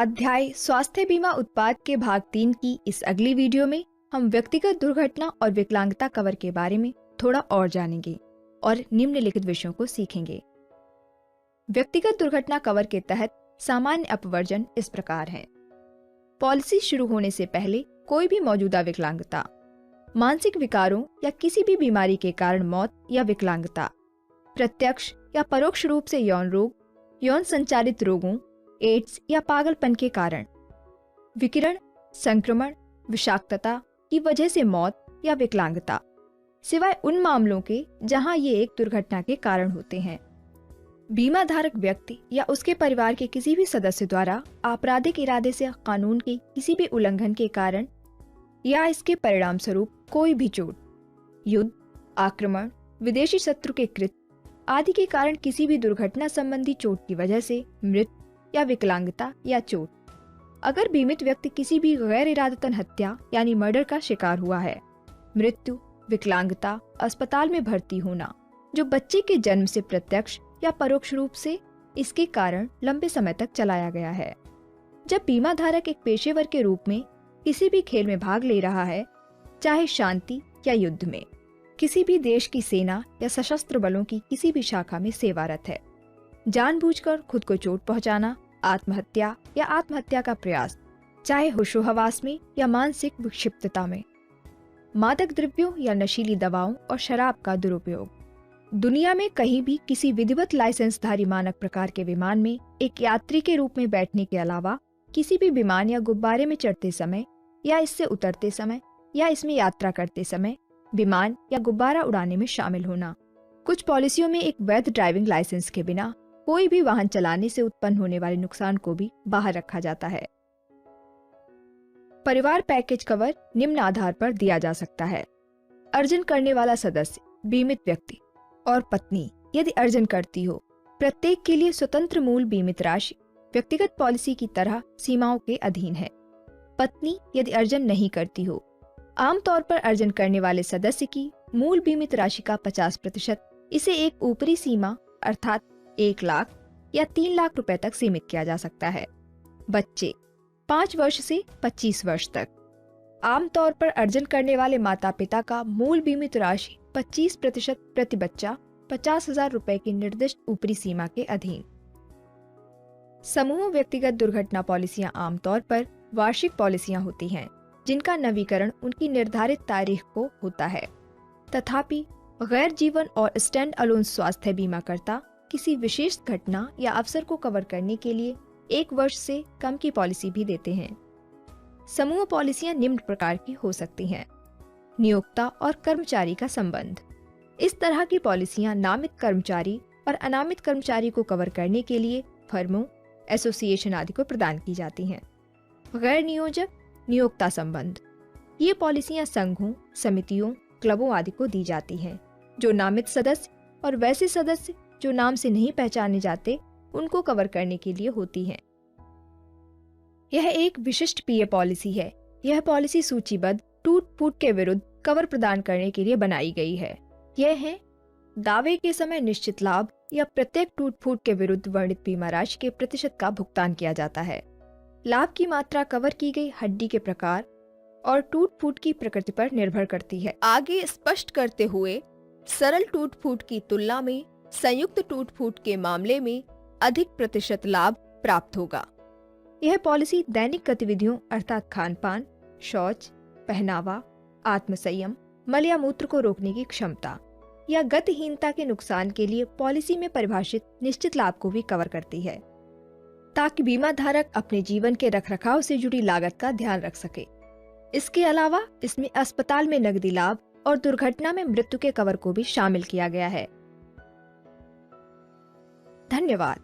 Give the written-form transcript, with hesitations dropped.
अध्याय स्वास्थ्य बीमा उत्पाद के भाग 3 की इस अगली वीडियो में हम व्यक्तिगत दुर्घटना और विकलांगता कवर के बारे में थोड़ा और जानेंगे और निम्नलिखित विषयों को सीखेंगे। व्यक्तिगत दुर्घटना कवर के तहत सामान्य अपवर्जन इस प्रकार है। पॉलिसी शुरू होने से पहले कोई भी मौजूदा विकलांगता, मानसिक विकारों या किसी भी बीमारी के कारण मौत या विकलांगता, प्रत्यक्ष या परोक्ष रूप से यौन रोग, यौन संचालित रोगों, एड्स या पागलपन के कारण, विकिरण, संक्रमण, विषाक्तता की वजह से मौत या विकलांगता, सिवाय उन मामलों के जहां ये एक दुर्घटना के कारण होते हैं। बीमा धारक व्यक्ति या उसके परिवार के किसी भी सदस्य द्वारा आपराधिक इरादे से कानून के किसी भी उल्लंघन के कारण या इसके परिणाम स्वरूप कोई भी चोट, युद्ध, आक्रमण, विदेशी शत्रु के कृत्य आदि के कारण किसी भी दुर्घटना संबंधी चोट की वजह से मृत्यु या विकलांगता या चोट, अगर बीमित व्यक्ति किसी भी गैर इरादतन हत्या यानी मर्डर का शिकार हुआ है, मृत्यु, विकलांगता, अस्पताल में भर्ती होना जो बच्चे के जन्म से प्रत्यक्ष या परोक्ष रूप से इसके कारण लंबे समय तक चलाया गया है। जब बीमा धारक एक पेशेवर के रूप में किसी भी खेल में भाग ले रहा है, चाहे शांति या युद्ध में, किसी भी देश की सेना या सशस्त्र बलों की किसी भी शाखा में सेवारत है, जानबूझकर खुद को चोट पहुंचाना, आत्महत्या या आत्महत्या का प्रयास, चाहे होशो-हवास में या मानसिक विक्षिप्तता में, मादक द्रव्यों या नशीली दवाओं और शराब का दुरुपयोग, दुनिया में कहीं भी किसी विधिवत लाइसेंसधारी मानक प्रकार के विमान में एक यात्री के रूप में बैठने के अलावा किसी भी विमान या गुब्बारे में चढ़ते समय या इससे उतरते समय या इसमें यात्रा करते समय विमान या गुब्बारा उड़ाने में शामिल होना। कुछ पॉलिसियों में एक वैध ड्राइविंग लाइसेंस के बिना कोई भी वाहन चलाने से उत्पन्न होने वाले नुकसान को भी बाहर रखा जाता है। परिवार पैकेज कवर निम्न आधार पर दिया जा सकता है। अर्जन करने वाला सदस्य, बीमित व्यक्ति और पत्नी यदि अर्जन करती हो, प्रत्येक के लिए स्वतंत्र मूल बीमित राशि व्यक्तिगत पॉलिसी की तरह सीमाओं के अधीन है। पत्नी यदि अर्जन नहीं करती हो, आमतौर पर अर्जन करने वाले सदस्य की मूल बीमित राशि का 50% इसे एक ऊपरी सीमा अर्थात 1 लाख या 3 लाख रुपए तक सीमित किया जा सकता है। बच्चे 5 वर्ष से 25 वर्ष तक। आमतौर पर अर्जन करने वाले माता पिता का मूल बीमित राशि 25% प्रति बच्चा 50,000 रुपए की निर्दिष्ट ऊपरी सीमा के अधीन। समूह व्यक्तिगत दुर्घटना पॉलिसियां आमतौर पर वार्षिक पॉलिसियां होती हैं, जिनका नवीकरण उनकी निर्धारित तारीख को होता है। तथापि गैर जीवन और स्टैंड अलोन स्वास्थ्य बीमा करता किसी विशेष घटना या अवसर को कवर करने के लिए 1 वर्ष से कम की पॉलिसी भी देते हैं। समूह पॉलिसियां निम्न प्रकार की हो सकती हैं। नियोक्ता और कर्मचारी का संबंध। इस तरह की पॉलिसियां नामित कर्मचारी और अनामित कर्मचारी को कवर करने के लिए फर्मों, एसोसिएशन आदि को प्रदान की जाती हैं। गैर नियोजक नियोक्ता संबंध। ये पॉलिसियां संघों, समितियों, क्लबों आदि को दी जाती हैं, जो नामित सदस्य और वैसे सदस्य जो नाम से नहीं पहचाने जाते उनको कवर करने के लिए होती हैं। यह एक विशिष्ट पीए पॉलिसी है। यह पॉलिसी सूचीबद्ध टूट-फूट के विरुद्ध कवर प्रदान करने के लिए बनाई गई है। यह है दावे के समय निश्चित लाभ या प्रत्येक टूट-फूट के विरुद्ध वर्णित बीमा राशि के प्रतिशत का भुगतान किया जाता है। लाभ की मात्रा कवर की गई हड्डी के प्रकार और टूट-फूट की प्रकृति पर निर्भर करती है। आगे स्पष्ट करते हुए सरल टूट-फूट की तुलना में संयुक्त टूट-फूट के मामले में अधिक प्रतिशत लाभ प्राप्त होगा। यह पॉलिसी दैनिक गतिविधियों अर्थात खान-पान, शौच, पहनावा, आत्मसंयम, मल या मूत्र को रोकने की क्षमता या गतिहीनता के नुकसान के लिए पॉलिसी में परिभाषित निश्चित लाभ को भी कवर करती है, ताकि बीमा धारक अपने जीवन के रखरखाव से जुड़ी लागत का ध्यान रख सके। इसके अलावा इसमें अस्पताल में नकदी लाभ और दुर्घटना में मृत्यु के कवर को भी शामिल किया गया है। धन्यवाद।